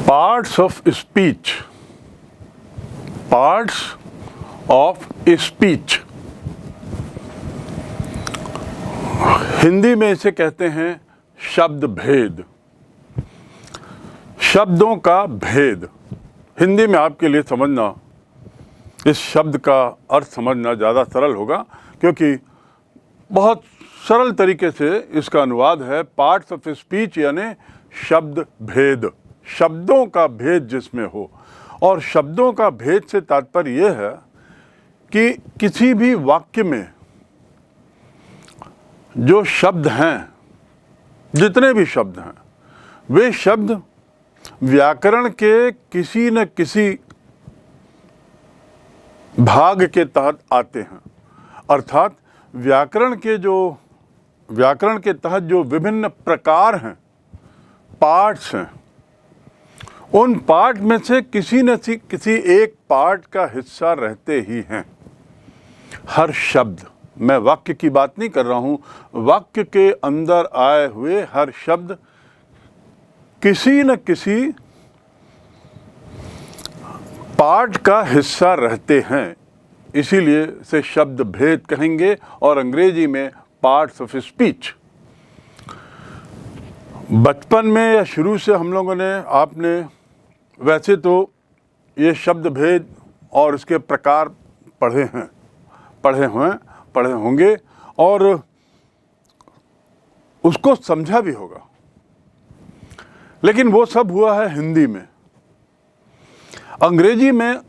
Parts of speech, parts of speech, Hindi में इसे कहते हैं शब्द भेद, शब्दों का भेद। हिंदी में आपके लिए समझना, इस शब्द का अर्थ समझना ज़्यादा सरल होगा, क्योंकि बहुत सरल तरीके से इसका अनुवाद है पार्ट्स ऑफ स्पीच, यानी शब्द भेद, शब्दों का भेद जिसमें हो। और शब्दों का भेद से तात्पर्य यह है कि किसी भी वाक्य में जो शब्द हैं, जितने भी शब्द हैं, वे शब्द व्याकरण के किसी न किसी भाग के तहत आते हैं। अर्थात व्याकरण के तहत जो विभिन्न प्रकार हैं, पार्ट्स हैं, उन पार्ट में से किसी न किसी एक पार्ट का हिस्सा रहते ही हैं। हर शब्द, मैं वाक्य की बात नहीं कर रहा हूँ, वाक्य के अंदर आए हुए हर शब्द किसी न किसी पार्ट का हिस्सा रहते हैं, इसीलिए से शब्द भेद कहेंगे, और अंग्रेजी में पार्ट्स ऑफ स्पीच। बचपन में या शुरू से हम लोगों ने, आपने वैसे तो ये शब्द भेद और इसके प्रकार पढ़े होंगे और उसको समझा भी होगा, लेकिन वो सब हुआ है हिंदी में। अंग्रेजी में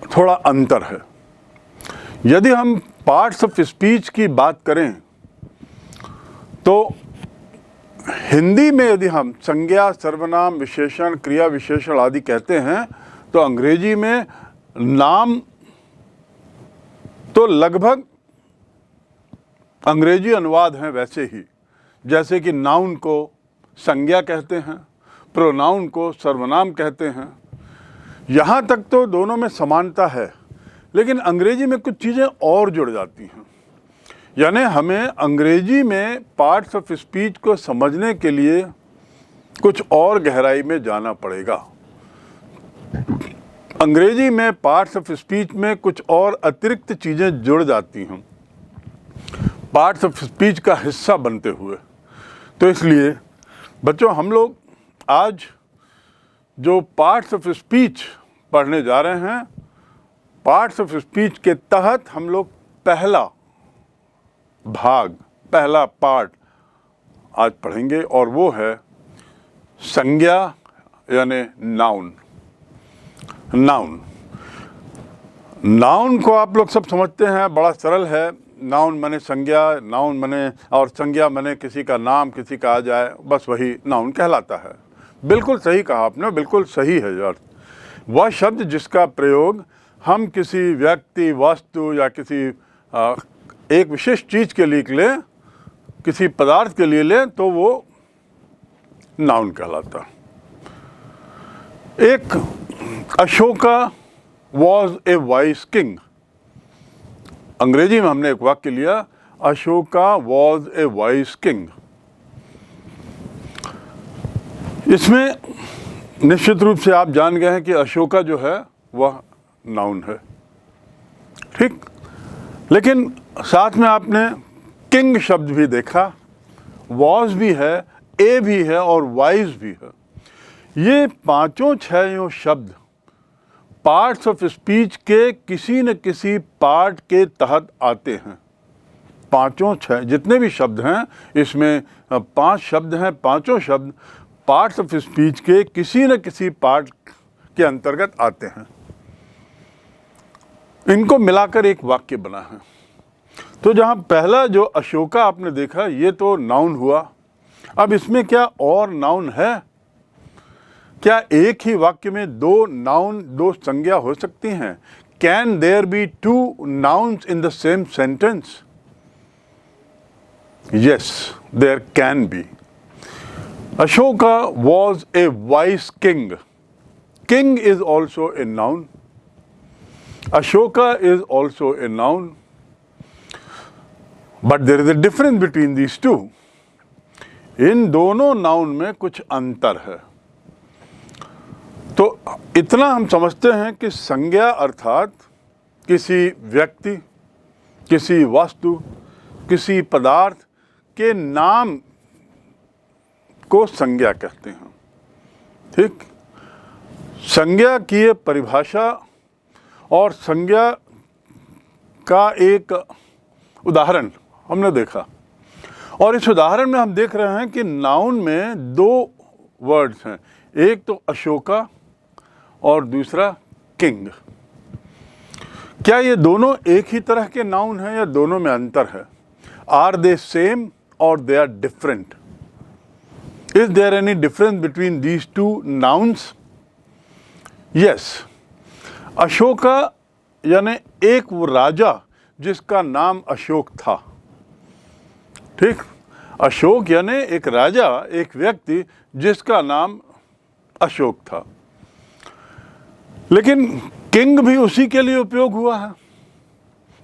थोड़ा अंतर है। यदि हम पार्ट्स ऑफ स्पीच की बात करें तो हिंदी में यदि हम संज्ञा, सर्वनाम, विशेषण, क्रिया विशेषण आदि कहते हैं, तो अंग्रेजी में नाम तो लगभग अंग्रेजी अनुवाद हैं वैसे ही, जैसे कि नाउन को संज्ञा कहते हैं, प्रोनाउन को सर्वनाम कहते हैं। यहाँ तक तो दोनों में समानता है, लेकिन अंग्रेजी में कुछ चीज़ें और जुड़ जाती हैं। यानी हमें अंग्रेजी में पार्ट्स ऑफ स्पीच को समझने के लिए कुछ और गहराई में जाना पड़ेगा। अंग्रेजी में पार्ट्स ऑफ स्पीच में कुछ और अतिरिक्त चीज़ें जुड़ जाती हैं पार्ट्स ऑफ स्पीच का हिस्सा बनते हुए। तो इसलिए बच्चों, हम लोग आज जो पार्ट्स ऑफ स्पीच पढ़ने जा रहे हैं, पार्ट्स ऑफ स्पीच के तहत हम लोग पहला भाग, पहला पार्ट आज पढ़ेंगे, और वो है संज्ञा यानी नाउन। नाउन को आप लोग सब समझते हैं, बड़ा सरल है। नाउन माने संज्ञा, नाउन माने, और संज्ञा माने किसी का नाम किसी का आ जाए, बस वही नाउन कहलाता है। बिल्कुल सही कहा आपने, बिल्कुल सही है यार। वह शब्द जिसका प्रयोग हम किसी व्यक्ति, वस्तु या किसी एक विशेष चीज़ के लिए लें, किसी पदार्थ के लिए लें, तो वो नाउन कहलाता। एक Ashoka was A wise king. अंग्रेजी में हमने एक वाक्य लिया, Ashoka was A wise king. इसमें निश्चित रूप से आप जान गए हैं कि अशोका जो है वह नाउन है, ठीक। लेकिन साथ में आपने किंग शब्द भी देखा, वॉज भी है, ए भी है और वाइज भी है। ये पांचों छह शब्द पार्ट्स ऑफ स्पीच के किसी न किसी पार्ट के तहत आते हैं। पांचों छह जितने भी शब्द हैं, इसमें 5 शब्द हैं, पांचों शब्द पार्ट्स ऑफ स्पीच के किसी न किसी पार्ट के अंतर्गत आते हैं। इनको मिलाकर एक वाक्य बना है। तो जहाँ पहला जो अशोका आपने देखा, ये तो नाउन हुआ। अब इसमें क्या और नाउन है? क्या एक ही वाक्य में 2 नाउन, 2 संज्ञा हो सकती हैं? Can there be 2 nouns in the same sentence? Yes, there can be. Ashoka was a wise king. King is also a noun. Ashoka is also a noun. But there is a difference between these two. इन दोनों noun में कुछ अंतर है। तो इतना हम समझते हैं कि संज्ञा अर्थात किसी व्यक्ति, किसी वस्तु, किसी पदार्थ के नाम को संज्ञा कहते हैं। ठीक, संज्ञा की ये परिभाषा और संज्ञा का एक उदाहरण हमने देखा, और इस उदाहरण में हम देख रहे हैं कि नाउन में दो वर्ड्स हैं, एक तो अशोका और दूसरा किंग। क्या ये दोनों एक ही तरह के नाउन हैं या दोनों में अंतर है? आर दे सेम और they are different? Is there any difference between these two nouns? Yes, Ashoka यानी एक वो राजा जिसका नाम अशोक था। ठीक, अशोक यानी एक राजा, एक व्यक्ति जिसका नाम अशोक था। लेकिन किंग भी उसी के लिए उपयोग हुआ है।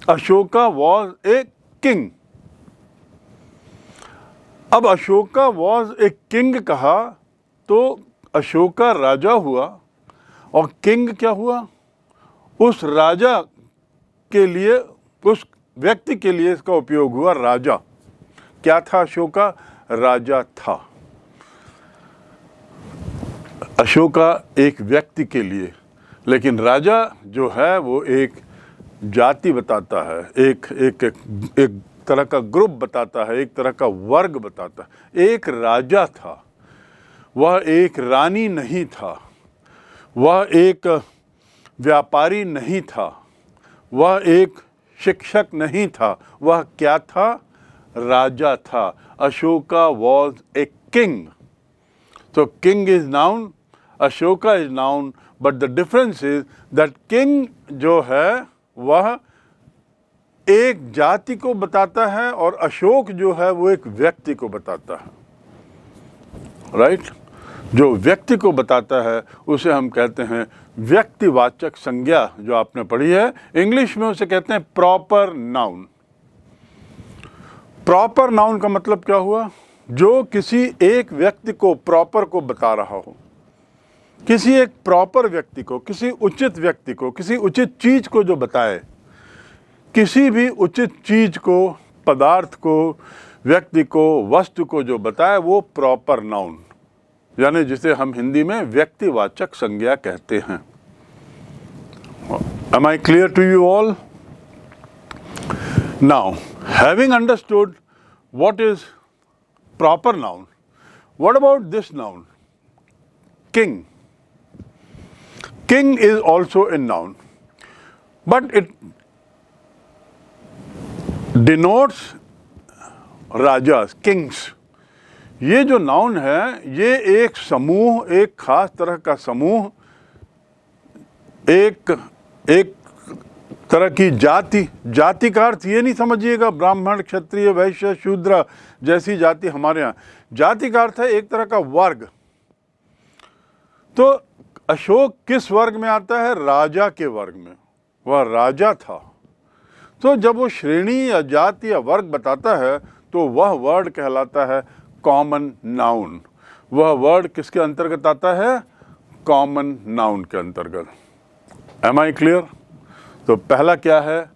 Ashoka was a king. अब अशोका वॉज ए किंग कहा तो अशोका राजा हुआ, और किंग क्या हुआ? उस राजा के लिए, उस व्यक्ति के लिए इसका उपयोग हुआ, राजा। क्या था अशोका? राजा था। अशोका एक व्यक्ति के लिए, लेकिन राजा जो है वो एक जाति बताता है, एक तरह का ग्रुप बताता है, एक तरह का वर्ग बताता है। एक राजा था, वह एक रानी नहीं था, वह एक व्यापारी नहीं था, वह एक शिक्षक नहीं था, वह क्या था? राजा था। Ashoka was a king. तो king is noun, Ashoka is noun, but the difference is that king जो है वह एक जाति को बताता है और अशोक जो है वो एक व्यक्ति को बताता है। राइट? जो व्यक्ति को बताता है उसे हम कहते हैं व्यक्तिवाचक संज्ञा, जो आपने पढ़ी है इंग्लिश में उसे कहते हैं प्रॉपर नाउन। प्रॉपर नाउन का मतलब क्या हुआ? जो किसी एक व्यक्ति को, प्रॉपर को बता रहा हो, किसी एक प्रॉपर व्यक्ति को, किसी उचित व्यक्ति को, किसी उचित चीज को जो बताए, किसी भी उचित चीज को, पदार्थ को, व्यक्ति को, वस्तु को जो बताए, वो प्रॉपर नाउन, यानी जिसे हम हिंदी में व्यक्तिवाचक संज्ञा कहते हैं। Am I clear to you all? Now, having understood what is proper noun, what about this noun? King. King is also a noun, but it denotes rajas, kings. ये जो नाउन है ये एक समूह, एक खास तरह का समूह, एक तरह की जाति। जाति का अर्थ ये नहीं समझिएगा ब्राह्मण, क्षत्रिय, वैश्य, शूद्र जैसी जाति हमारे यहाँ। जाति का अर्थ है एक तरह का वर्ग। तो अशोक किस वर्ग में आता है? राजा के वर्ग में। वह राजा था। तो जब वो श्रेणी या जाति या वर्ग बताता है तो वह वर्ड कहलाता है कॉमन नाउन। वह वर्ड किसके अंतर्गत आता है? कॉमन नाउन के अंतर्गत। Am I clear? तो पहला क्या है?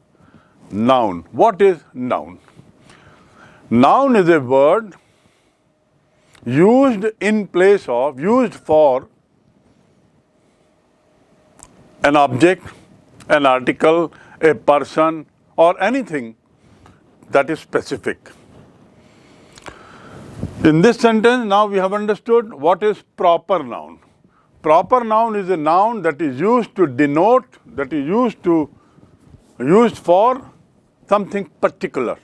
Noun. What is noun? Noun is a word used in place of, used for an object, an article, a person, or anything that is specific. In this sentence, now we have understood what is proper noun. Proper noun is a noun that is used to denote, that is used for something particular,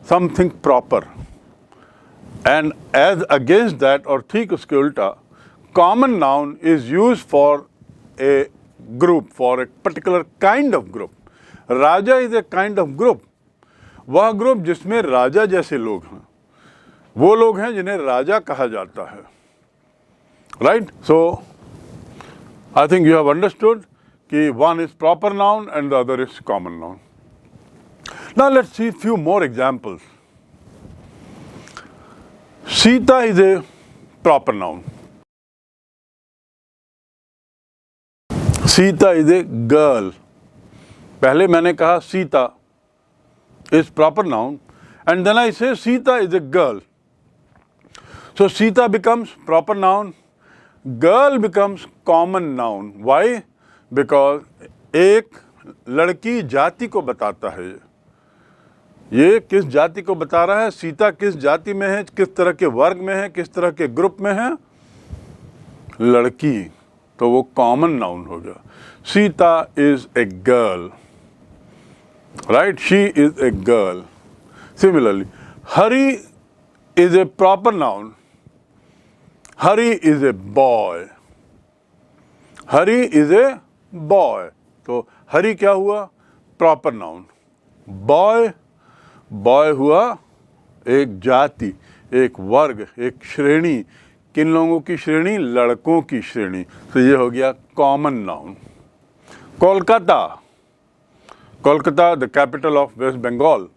something proper. And as against that, or ठीक उसके उल्टा, common noun is used for a group, for a particular kind of group. Raja is a kind of group. वह group जिसमें राजा जैसे लोग हैं, वो लोग हैं जिन्हें राजा कहा जाता है। Right? So, I think you have understood कि one is proper noun and the other is common noun. Now let's see few more examples. Sita is a proper noun. Sita is a girl. पहले मैंने कहा Sita is proper noun and then I say Sita is a girl. So Sita becomes proper noun, girl becomes common noun. Why? Because एक लड़की जाति को बताता है. ये किस जाति को बता रहा है? सीता किस जाति में है, किस तरह के वर्ग में है, किस तरह के ग्रुप में है? लड़की. तो वो कॉमन नाउन हो गया. Sita is a girl. Right, she is a girl. Similarly, Hari is a proper noun. Hari is a boy. Hari is a boy. तो Hari क्या हुआ? Proper noun. Boy, boy हुआ एक जाति, एक वर्ग, एक श्रेणी. किन लोगों की श्रेणी? लड़कों की श्रेणी. तो ये हो गया common noun. Kolkata. Kolkata, the capital of West Bengal.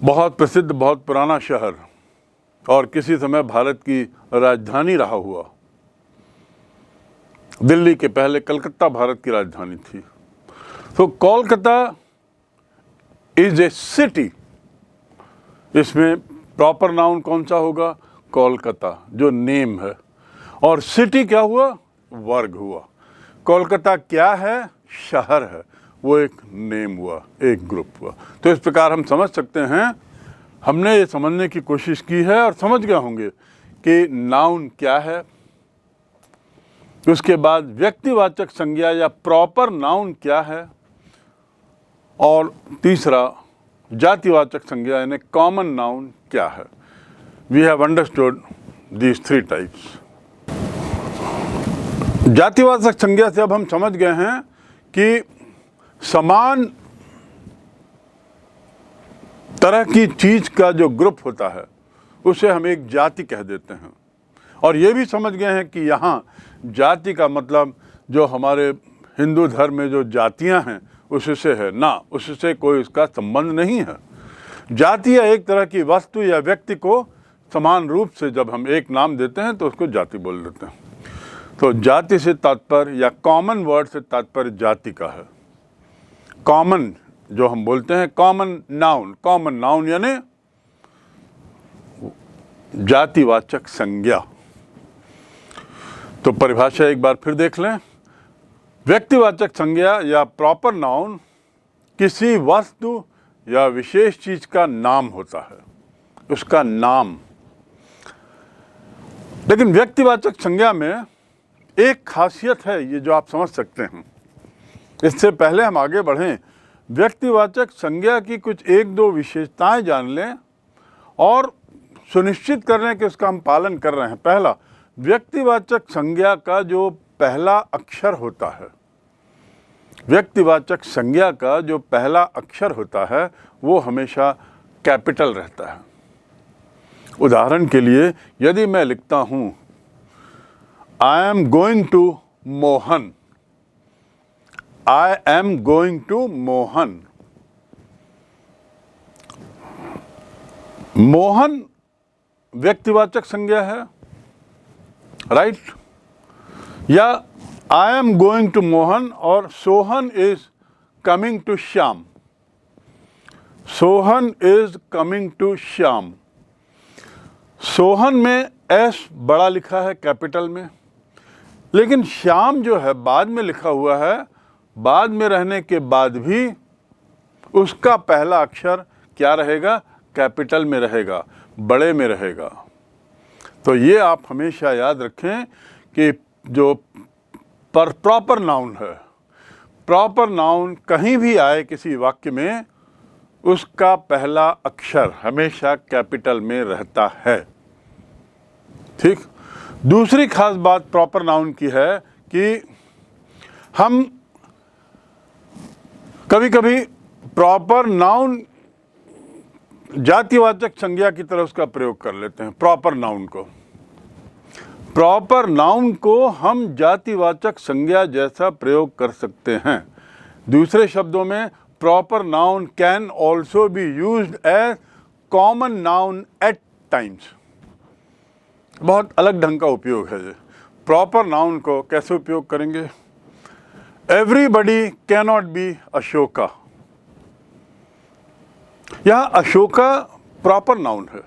बहुत प्रसिद्ध, बहुत पुराना शहर और किसी समय भारत की राजधानी रहा हुआ. दिल्ली के पहले कलकत्ता भारत की राजधानी थी. तो कोलकाता इज ए सिटी. इसमें प्रॉपर नाउन कौन सा होगा? कोलकाता, जो नेम है. और सिटी क्या हुआ? वर्ग हुआ. कोलकाता क्या है? शहर है. वो एक नेम हुआ, एक ग्रुप हुआ. तो इस प्रकार हम समझ सकते हैं, हमने ये समझने की कोशिश की है और समझ गए होंगे कि नाउन क्या है. उसके बाद व्यक्तिवाचक संज्ञा या प्रॉपर नाउन क्या है, और तीसरा जातिवाचक संज्ञा यानी कॉमन नाउन क्या है. We have understood these 3 types. जातिवाचक संज्ञा से अब हम समझ गए हैं कि समान तरह की चीज का जो ग्रुप होता है उसे हम एक जाति कह देते हैं. और ये भी समझ गए हैं कि यहाँ जाति का मतलब जो हमारे हिंदू धर्म में जो जातियाँ हैं उससे है ना, उससे कोई इसका संबंध नहीं है. जाति या एक तरह की वस्तु या व्यक्ति को समान रूप से जब हम एक नाम देते हैं तो उसको जाति बोल देते हैं. तो जाति से तात्पर्य या कॉमन वर्ड से तात्पर्य जाति का है. कॉमन जो हम बोलते हैं कॉमन नाउन यानी जातिवाचक संज्ञा. तो परिभाषा एक बार फिर देख लें. व्यक्तिवाचक संज्ञा या प्रॉपर नाउन किसी वस्तु या विशेष चीज का नाम होता है, उसका नाम. लेकिन व्यक्तिवाचक संज्ञा में एक खासियत है, ये जो आप समझ सकते हैं. इससे पहले हम आगे बढ़ें, व्यक्तिवाचक संज्ञा की कुछ 1-2 विशेषताएं जान लें और सुनिश्चित कर लें कि उसका हम पालन कर रहे हैं. पहला, व्यक्तिवाचक संज्ञा का जो पहला अक्षर होता है, व्यक्तिवाचक संज्ञा का जो पहला अक्षर होता है वो हमेशा कैपिटल रहता है. उदाहरण के लिए यदि मैं लिखता हूं I am going to Mohan, I am going to Mohan. Mohan व्यक्तिवाचक संज्ञा है, राइट. या I am going to Mohan और Sohan is coming to Shyam. Sohan is coming to Shyam. Sohan में S बड़ा लिखा है कैपिटल में, लेकिन श्याम जो है बाद में लिखा हुआ है. बाद में रहने के बाद भी उसका पहला अक्षर क्या रहेगा? कैपिटल में रहेगा, बड़े में रहेगा. तो ये आप हमेशा याद रखें कि जो प्रॉपर नाउन है, प्रॉपर नाउन कहीं भी आए किसी वाक्य में, उसका पहला अक्षर हमेशा कैपिटल में रहता है. ठीक. दूसरी खास बात प्रॉपर नाउन की है कि हम कभी कभी प्रॉपर नाउन जातिवाचक संज्ञा की तरह उसका प्रयोग कर लेते हैं. प्रॉपर नाउन को हम जातिवाचक संज्ञा जैसा प्रयोग कर सकते हैं. दूसरे शब्दों में, proper noun can also be used as common noun at times. बहुत अलग ढंग का उपयोग है ये। प्रॉपर नाउन को कैसे उपयोग करेंगे? Everybody cannot be Ashoka. यह अशोका प्रॉपर नाउन है।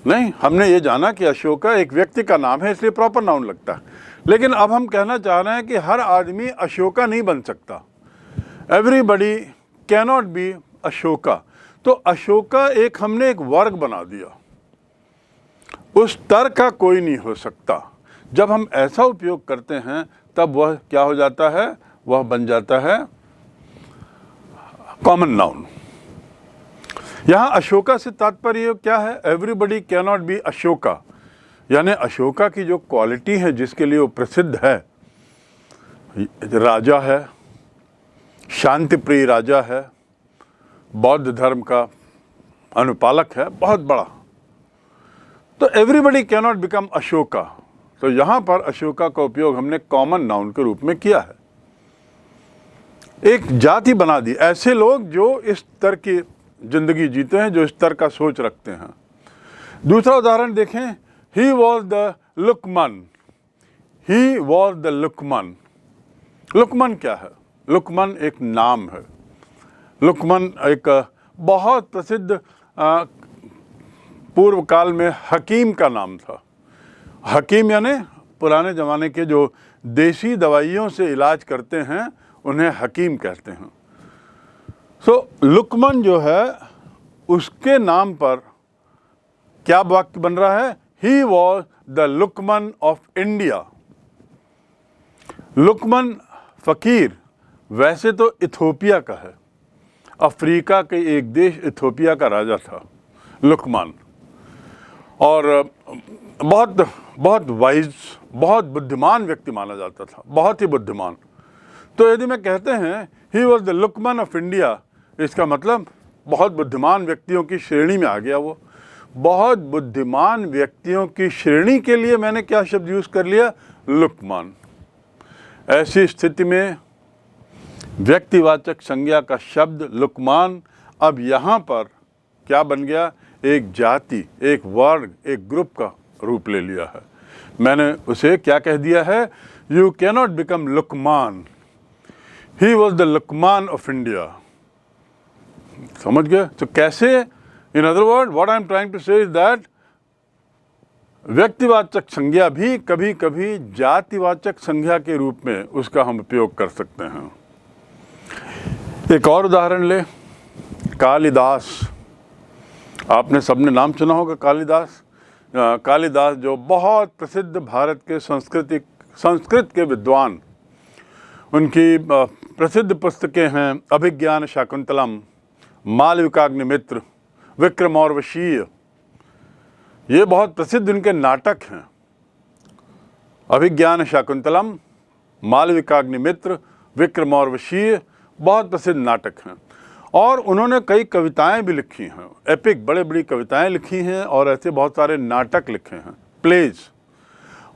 नहीं, हमने ये जाना कि अशोका एक व्यक्ति का नाम है, इसलिए प्रॉपर नाउन लगता है। लेकिन अब हम कहना चाह रहे हैं कि हर आदमी अशोका नहीं बन सकता। Everybody cannot be Ashoka. तो अशोका हमने एक वर्ग बना दिया, उस तर का कोई नहीं हो सकता। जब हम ऐसा उपयोग करते हैं तब वह क्या हो जाता है? वह बन जाता है कॉमन नाउन। यहाँ अशोका से तात्पर्य क्या है? एवरीबडी कैनॉट बी अशोका, यानी अशोका की जो क्वालिटी है जिसके लिए वो प्रसिद्ध है, राजा है, शांति प्रिय राजा है, बौद्ध धर्म का अनुपालक है, बहुत बड़ा। तो एवरीबडी कैनॉट बिकम अशोका। तो यहाँ पर अशोका का उपयोग हमने कॉमन नाउन के रूप में किया है। एक जाति बना दी, ऐसे लोग जो इस स्तर की जिंदगी जीते हैं, जो इस स्तर का सोच रखते हैं। दूसरा उदाहरण देखें, he was the Luqman. He was the Luqman. Luqman क्या है? लुकमान एक नाम है। लुकमान एक बहुत प्रसिद्ध पूर्व काल में हकीम का नाम था। हकीम यानी पुराने ज़माने के जो देसी दवाइयों से इलाज करते हैं उन्हें हकीम कहते हैं। सो लुकमान जो है उसके नाम पर क्या वाक्य बन रहा है? He was the Luqman of India. Luqman फ़कीर वैसे तो इथोपिया का है, अफ्रीका के एक देश इथोपिया का राजा था लुकमान, और बहुत बहुत वाइज, बहुत बुद्धिमान व्यक्ति माना जाता था, बहुत ही बुद्धिमान। तो यदि मैं कहते हैं he was the Luqman of India, इसका मतलब बहुत बुद्धिमान व्यक्तियों की श्रेणी में आ गया वो। बहुत बुद्धिमान व्यक्तियों की श्रेणी के लिए मैंने क्या शब्द यूज़ कर लिया? लुकमान। ऐसी स्थिति में व्यक्तिवाचक संज्ञा का शब्द लुकमान अब यहाँ पर क्या बन गया? एक जाति, एक वर्ग, एक ग्रुप का रूप ले लिया है। मैंने उसे क्या कह दिया है? You cannot become Luqman, he was the Luqman of India. समझ गए? तो कैसे? In other word, what I am trying to say is that व्यक्तिवाचक संज्ञा भी कभी कभी जातिवाचक संज्ञा के रूप में उसका हम उपयोग कर सकते हैं। एक और उदाहरण ले, कालिदास। आपने सबने नाम सुना होगा कालिदास। कालिदास जो बहुत प्रसिद्ध भारत के संस्कृत के विद्वान, उनकी प्रसिद्ध पुस्तकें हैं अभिज्ञान शाकुंतलम, मालविकाग्निमित्र, विक्रमोर्वशीय। ये बहुत प्रसिद्ध उनके नाटक हैं। अभिज्ञान शाकुंतलम, मालविकाग्निमित्र, विक्रमोर्वशीय बहुत प्रसिद्ध नाटक हैं। और उन्होंने कई कविताएं भी लिखी हैं, एपिक बड़े बड़ी कविताएं लिखी हैं, और ऐसे बहुत सारे नाटक लिखे हैं, प्लेज।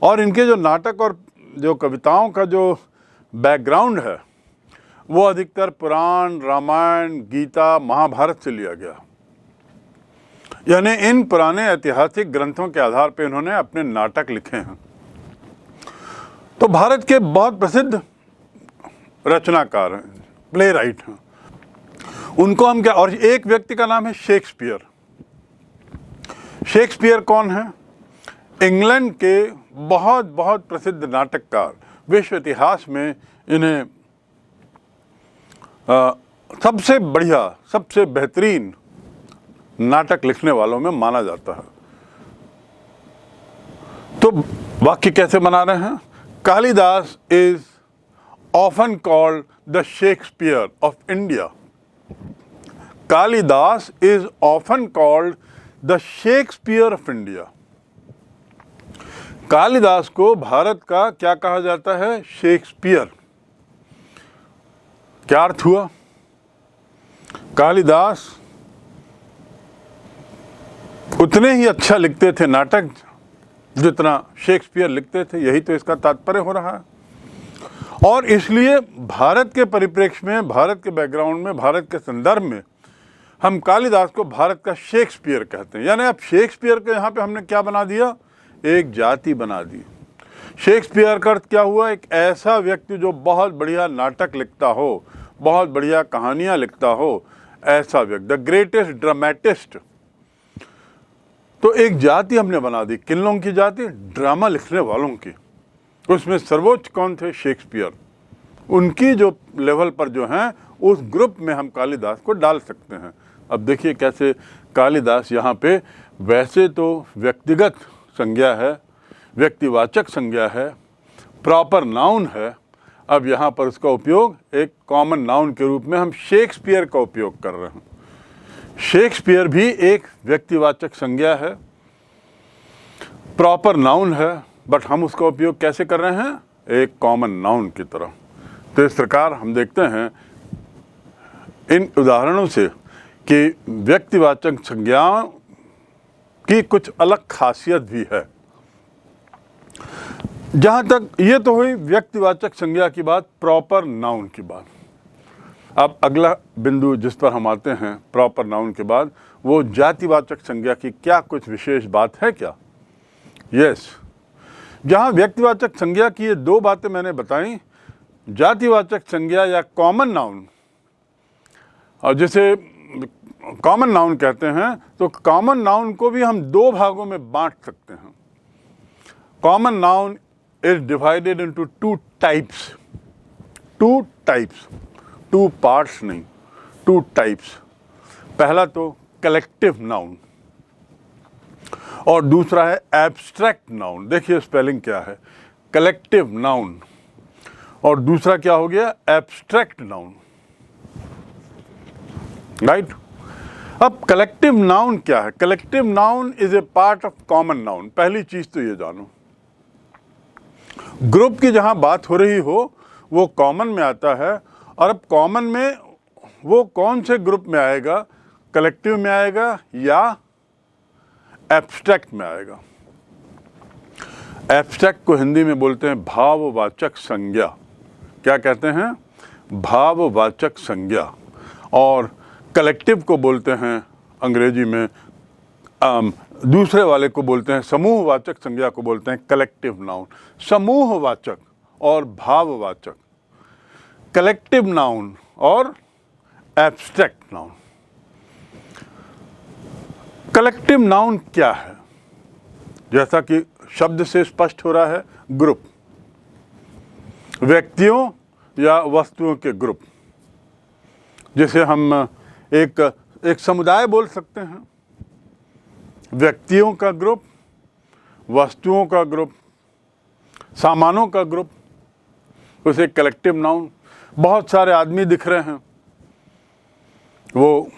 और इनके जो नाटक और जो कविताओं का जो बैकग्राउंड है वो अधिकतर पुराण, रामायण, गीता, महाभारत से लिया गया। यानी इन पुराने ऐतिहासिक ग्रंथों के आधार पर इन्होंने अपने नाटक लिखे हैं। तो भारत के बहुत प्रसिद्ध रचनाकार हैं, प्ले राइट हैं। उनको हम क्या, और एक व्यक्ति का नाम है शेक्सपियर। शेक्सपियर कौन है? इंग्लैंड के बहुत बहुत प्रसिद्ध नाटककार। विश्व इतिहास में इन्हें सबसे बढ़िया, सबसे बेहतरीन नाटक लिखने वालों में माना जाता है। तो वाक्य कैसे बना रहे हैं? Kalidas is often called the Shakespeare of India. Kalidas is often called the Shakespeare of India. Kalidas को भारत का क्या कहा जाता है? शेक्सपियर। क्या अर्थ हुआ? कालिदास उतने ही अच्छा लिखते थे नाटक जितना शेक्सपियर लिखते थे, यही तो इसका तात्पर्य हो रहा है। और इसलिए भारत के परिप्रेक्ष्य में, भारत के बैकग्राउंड में, भारत के संदर्भ में हम कालिदास को भारत का शेक्सपियर कहते हैं। यानी अब शेक्सपियर को यहाँ पे हमने क्या बना दिया, एक जाति बना दी। शेक्सपियर का अर्थ क्या हुआ, एक ऐसा व्यक्ति जो बहुत बढ़िया नाटक लिखता हो, बहुत बढ़िया कहानियाँ लिखता हो, ऐसा व्यक्ति, द ग्रेटेस्ट ड्रामेटिस्ट। तो एक जाति हमने बना दी। किन लोगों की जाति, ड्रामा लिखने वालों की। उसमें सर्वोच्च कौन थे, शेक्सपियर। उनकी जो लेवल पर जो हैं, उस ग्रुप में हम कालिदास को डाल सकते हैं। अब देखिए कैसे कालिदास यहाँ पे, वैसे तो व्यक्तिगत संज्ञा है, व्यक्तिवाचक संज्ञा है, प्रॉपर नाउन है। अब यहाँ पर उसका उपयोग एक कॉमन नाउन के रूप में हम शेक्सपियर का उपयोग कर रहे हैं। शेक्सपियर भी एक व्यक्तिवाचक संज्ञा है, प्रॉपर नाउन है, बट हम उसका उपयोग कैसे कर रहे हैं, एक कॉमन नाउन की तरह। तो इस प्रकार हम देखते हैं इन उदाहरणों से कि व्यक्तिवाचक संज्ञाओं की कुछ अलग खासियत भी है। जहाँ तक ये तो हुई व्यक्तिवाचक संज्ञा की बात, प्रॉपर नाउन की बात। अब अगला बिंदु जिस पर हम आते हैं प्रॉपर नाउन के बाद, वो जातिवाचक संज्ञा की क्या कुछ विशेष बात है क्या। यस, जहाँ व्यक्तिवाचक संज्ञा की ये दो बातें मैंने बताई, जातिवाचक संज्ञा या कॉमन नाउन, और जिसे कॉमन नाउन कहते हैं, तो कॉमन नाउन को भी हम दो भागों में बांट सकते हैं। Common noun is divided into two types, two parts नहीं, टू टाइप्स। पहला तो कलेक्टिव नाउन और दूसरा है एब्स्ट्रैक्ट नाउन। देखिए स्पेलिंग क्या है, कलेक्टिव नाउन और दूसरा क्या हो गया, एब्स्ट्रैक्ट नाउन, राइट। अब कलेक्टिव नाउन क्या है, collective noun is a part of common noun. पहली चीज तो ये जानो, ग्रुप की जहां बात हो रही हो वो कॉमन में आता है, और अब कॉमन में वो कौन से ग्रुप में आएगा, कलेक्टिव में आएगा या एब्स्ट्रैक्ट में आएगा। एब्स्ट्रैक्ट को हिंदी में बोलते हैं भाववाचक संज्ञा। क्या कहते हैं, भाववाचक संज्ञा। और कलेक्टिव को बोलते हैं अंग्रेजी में, दूसरे वाले को बोलते हैं, समूहवाचक संज्ञा को बोलते हैं कलेक्टिव नाउन। समूहवाचक और भाववाचक, कलेक्टिव नाउन और एब्स्ट्रैक्ट नाउन। कलेक्टिव नाउन क्या है, जैसा कि शब्द से स्पष्ट हो रहा है, ग्रुप, व्यक्तियों या वस्तुओं के ग्रुप। जिसे हम एक समुदाय बोल सकते हैं, व्यक्तियों का ग्रुप, वस्तुओं का ग्रुप, सामानों का ग्रुप, उसे कलेक्टिव नाउन। बहुत सारे आदमी दिख रहे हैं, वो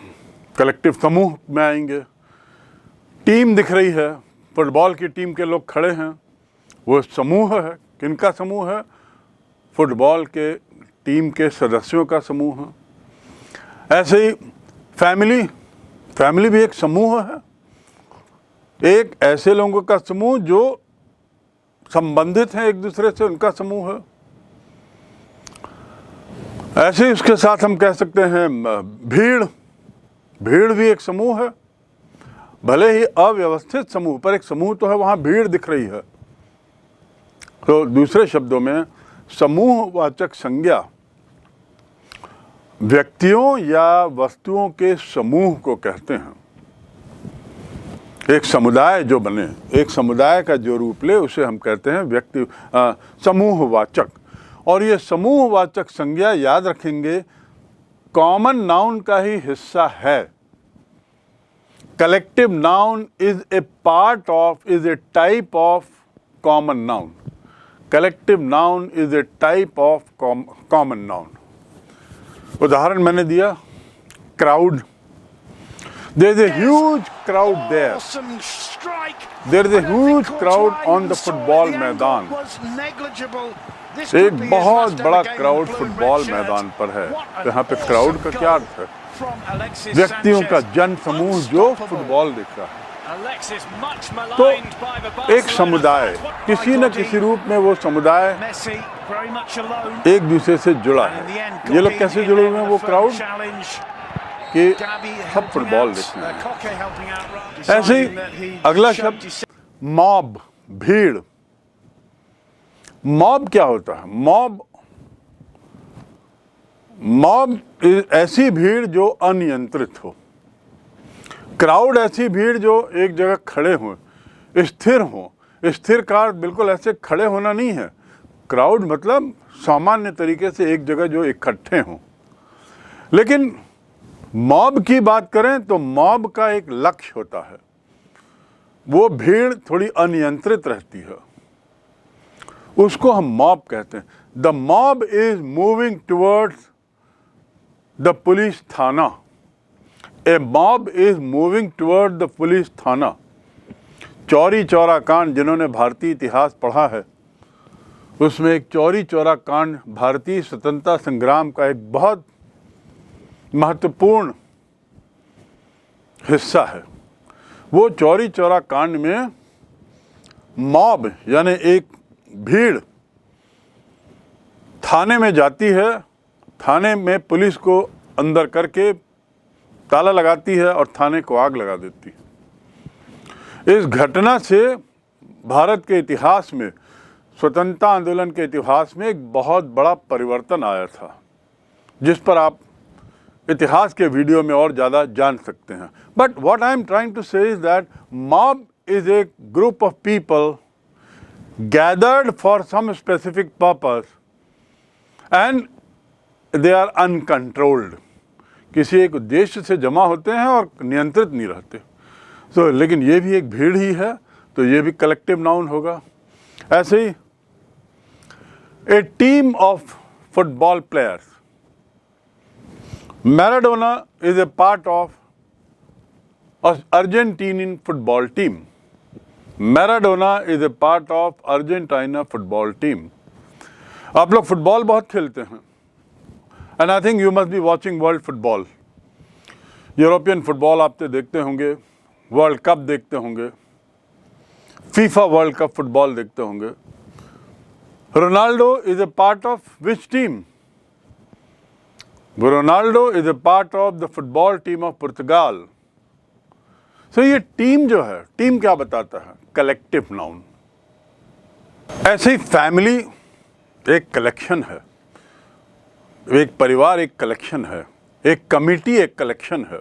कलेक्टिव समूह में आएंगे। टीम दिख रही है, फुटबॉल की टीम के लोग खड़े हैं, वो समूह है। किनका समूह है, फुटबॉल के टीम के सदस्यों का समूह है। ऐसे ही फैमिली भी एक समूह है, एक ऐसे लोगों का समूह जो संबंधित हैं एक दूसरे से, उनका समूह है। ऐसे ही उसके साथ हम कह सकते हैं भीड़ भी एक समूह है, भले ही अव्यवस्थित समूह, पर एक समूह तो है, वहां भीड़ दिख रही है। तो दूसरे शब्दों में समूहवाचक संज्ञा व्यक्तियों या वस्तुओं के समूह को कहते हैं। एक समुदाय जो बने, एक समुदाय का जो रूप ले, उसे हम कहते हैं समूहवाचक। और ये समूहवाचक संज्ञा याद रखेंगे कॉमन नाउन का ही हिस्सा है। Collective noun is a part of, is a type of common noun. Collective noun is A type of common noun. उदाहरण मैंने दिया, crowd. There is a huge crowd there. There is a huge crowd on the football मैदान। एक बहुत बड़ा crowd football मैदान पर है। यहाँ पे क्राउड का क्या अर्थ है, व्यक्तियों का जन समूह जो फुटबॉल देख रहा है। तो एक समुदाय, किसी न किसी रूप में वो समुदाय एक दूसरे से जुड़ा है। ये लोग कैसे जुड़े हुए हैं, वो क्राउड कि सब फुटबॉल देखते हैं। ऐसे ही अगला शब्द मॉब, भीड़। मॉब क्या होता है? मॉब ऐसी भीड़ जो अनियंत्रित हो। क्राउड ऐसी भीड़ जो एक जगह खड़े हों, स्थिर हों। स्थिर का अर्थ बिल्कुल ऐसे खड़े होना नहीं है। क्राउड मतलब सामान्य तरीके से एक जगह जो इकट्ठे हों। लेकिन मॉब की बात करें तो मॉब का एक लक्ष्य होता है, वो भीड़ थोड़ी अनियंत्रित रहती है, उसको हम मॉब कहते हैं। The mob is moving towards the police thana. A mob is moving toward the police thana. Chauri Chaura कांड, जिन्होंने भारतीय इतिहास पढ़ा है, उसमें एक चौरी चौरा कांड भारतीय स्वतंत्रता संग्राम का एक बहुत महत्वपूर्ण हिस्सा है। वो चौरी चौरा कांड में मॉब यानी एक भीड़ थाने में जाती है, थाने में पुलिस को अंदर करके ताला लगाती है और थाने को आग लगा देती है। इस घटना से भारत के इतिहास में, स्वतंत्रता आंदोलन के इतिहास में एक बहुत बड़ा परिवर्तन आया था, जिस पर आप इतिहास के वीडियो में और ज़्यादा जान सकते हैं। But what I am trying to say is that mob is a group of people gathered for some specific purpose and they are uncontrolled। किसी एक उद्देश्य से जमा होते हैं और नियंत्रित नहीं रहते। So, लेकिन ये भी एक भीड़ ही है, तो ये भी कलेक्टिव नाउन होगा। ऐसे ही a team of football players. Maradona is a part of Argentinian football team. Maradona is a part of Argentina football team. आप लोग फुटबॉल बहुत खेलते हैं, and I think you must be watching world football. European football आप तो देखते होंगे, world cup देखते होंगे, फीफा वर्ल्ड कप फुटबॉल देखते होंगे। Ronaldo is a part of which team? Ronaldo is a part of the football team of Portugal. So ये team जो है, टीम क्या बताता है? Collective noun. ऐसे ही फैमिली एक कलेक्शन है, एक परिवार एक कलेक्शन है, एक कमिटी एक कलेक्शन है।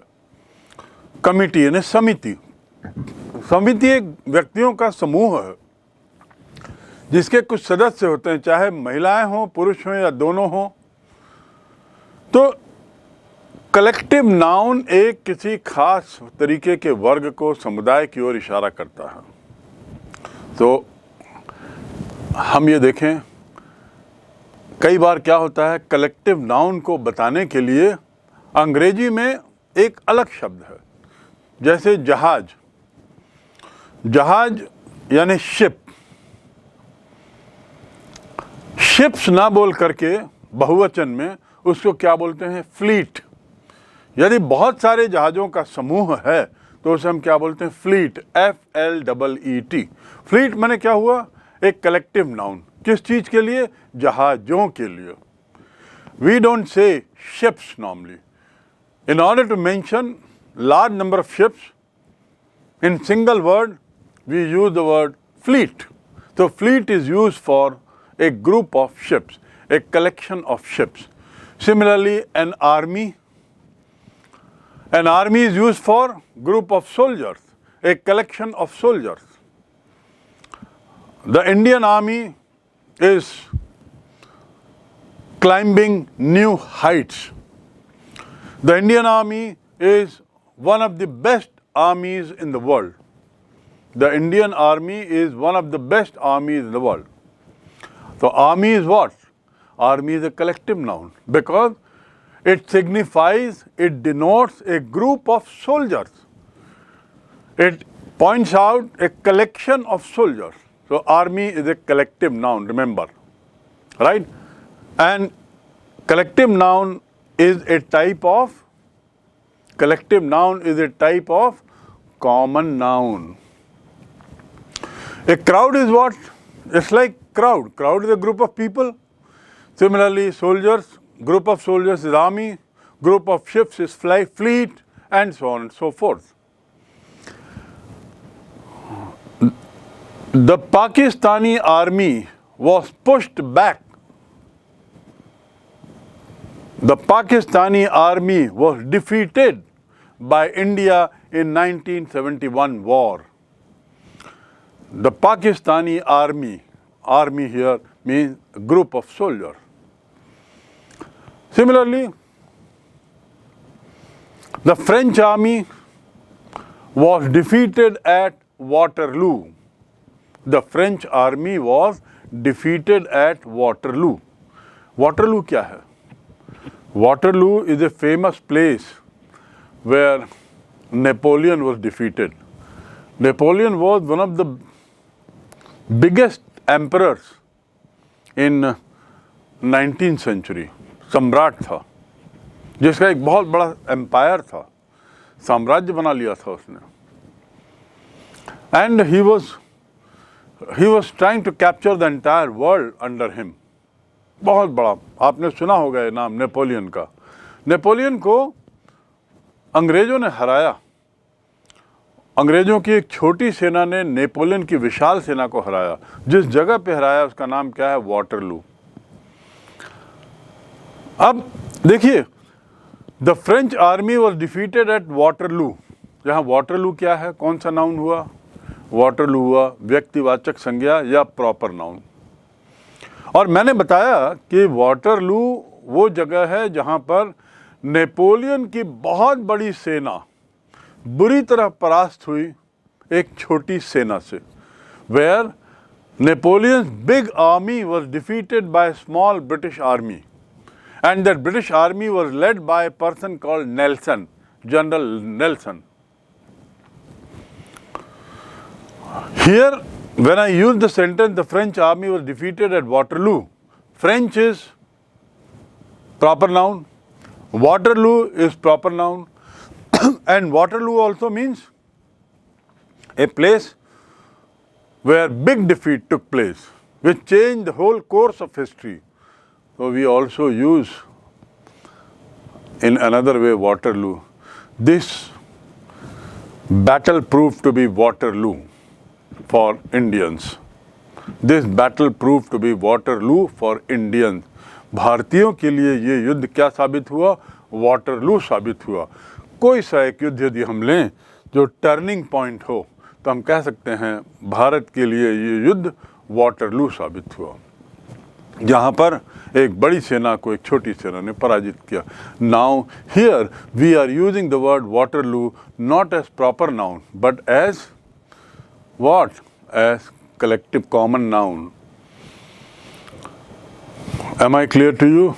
कमिटी यानी समिति। समिति एक व्यक्तियों का समूह है जिसके कुछ सदस्य होते हैं, चाहे महिलाएं हों, पुरुष हों या दोनों हों। तो कलेक्टिव नाउन एक किसी खास तरीके के वर्ग को, समुदाय की ओर इशारा करता है। तो हम ये देखें, कई बार क्या होता है, कलेक्टिव नाउन को बताने के लिए अंग्रेजी में एक अलग शब्द है, जैसे जहाज। जहाज यानी शिप। शिप्स ना बोल करके बहुवचन में उसको क्या बोलते हैं? फ्लीट। यदि बहुत सारे जहाज़ों का समूह है तो उसे हम क्या बोलते हैं? फ्लीट। FLEET। फ्लीट माने क्या हुआ? एक कलेक्टिव नाउन। किस चीज़ के लिए? जहाज़ों के लिए। We don't say ships normally. In order to mention large number of ships in single word, we use the word fleet. So fleet is used for a group of ships, a collection of ships. Similarly, an army is used for group of soldiers, a collection of soldiers. The Indian Army is climbing new heights. The Indian Army is one of the best armies in the world. The Indian Army is one of the best armies in the world. So army is what? Army is a collective noun because it signifies, it denotes a group of soldiers. It points out a collection of soldiers. So army is a collective noun, remember, right? And collective noun is a type of common noun. A crowd is what? It's like crowd. Crowd is a group of people. Similarly, soldiers, group of soldiers is army. group of ships is fleet, and so on and so forth. The Pakistani army was pushed back. The Pakistani army was defeated by India in 1971 war. The Pakistani army here means a group of soldiers. Similarly, the French army was defeated at Waterloo. The French army was defeated at Waterloo. Waterloo क्या है? Waterloo is a famous place where Napoleon was defeated. Napoleon was one of the biggest emperors in 19th century. सम्राट था जिसका एक बहुत बड़ा empire था, साम्राज्य बना लिया था उसने. And he was trying to capture the entire world under him. बहुत बड़ा, आपने सुना होगा ये नाम नेपोलियन का. नेपोलियन को अंग्रेजों ने हराया. अंग्रेजों की एक छोटी सेना ने नेपोलियन की विशाल सेना को हराया. जिस जगह पे हराया उसका नाम क्या है? वाटरलू. अब देखिए, the French army was defeated at Waterloo. यहाँ वाटरलू क्या है? कौन सा नाउन हुआ? वाटरलू हुआ व्यक्तिवाचक संज्ञा या प्रॉपर नाउन. और मैंने बताया कि वाटरलू वो जगह है जहाँ पर नेपोलियन की बहुत बड़ी सेना बुरी तरह परास्त हुई एक छोटी सेना से. Where Napoleon's big army was defeated by small British army. And that British army was led by a person called Nelson, General Nelson. Here, when I use the sentence, the French army was defeated at Waterloo, French is proper noun, Waterloo is proper noun, and Waterloo also means a place where big defeat took place, which changed the whole course of history. So we also use in another way Waterloo. This battle proved to be Waterloo for Indians. This battle proved to be Waterloo for Indians. भारतीयों के लिए ये युद्ध क्या साबित हुआ? Waterloo साबित हुआ. कोई सा एक युद्ध यदि हम लें जो टर्निंग पॉइंट हो तो हम कह सकते हैं भारत के लिए ये युद्ध वाटरलू साबित हुआ, जहाँ पर एक बड़ी सेना को एक छोटी सेना ने पराजित किया. Now here we are using the word Waterloo not as proper noun but as what? As collective common noun. Am I clear to you?